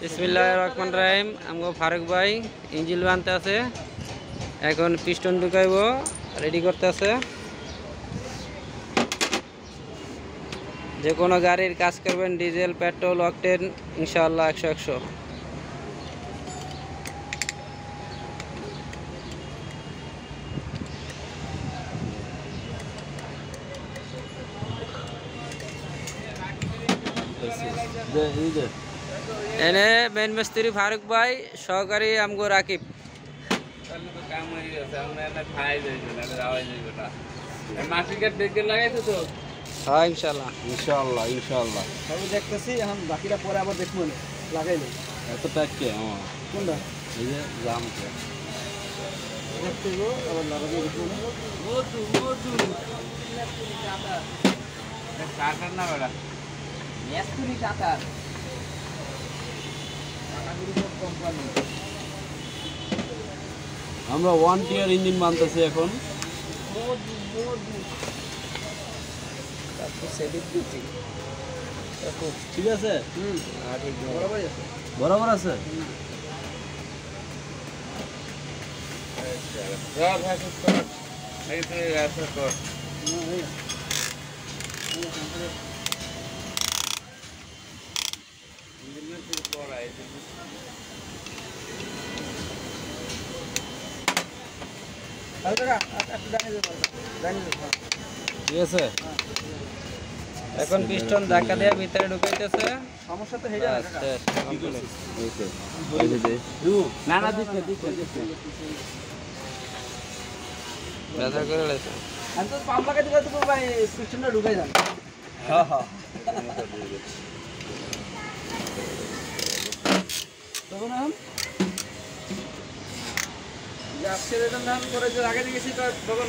বিসমিল্লাহির রহমানির রহিম। আমগো ফারুক ভাই ইঞ্জিল বানতে আছে, এখন পিস্টন ঢুকাইব, রেডি করতে আছে। যে কোনো গাড়ির কাজ করবেন, ডিজেল, পেট্রোল, অকটেন, ইনশাআল্লাহ 100-100। এনে মেন মিস্ত্রি ফারুক ভাই, সহকারী আমগো রাকিব। হ্যাঁ ইনশাআল্লাহ ইনশাআল্লাহ ইনশাআল্লাহ সবই দেখতেছি, এখন বাকিটা পরে আবার দেখবো না, লাগাইলে এতটা কে আমার কোনটা এই যে জাম দেখতে গো, আবার লাগাবো দেখবো না। কাটার না বেড়া মেস্তুরি টাকার কোম্পানি। আমরা 1 টিয়ার ইঞ্জিন বানতেছি এখন। ঠিক আছে, বরাবরই আছে। বরাবর আছে। ঠিক আছে, এখন পিস্টন ধাক্কা দিয়ে ভিতরে ঢুকাইতেছে। সমস্যা তো হেডা বাস, শেষ, complete। না না দিচ্ছে দিচ্ছে ব্যথা করে লেছে। আমি তো পাম্প লাগাই দিলে তো ভাই পিস্টনটা ঢুকাই যান। হ্যাঁ হ্যাঁ তখন এখন যে আজকে রিটার্ন করে যে আগে দিয়েছি তখন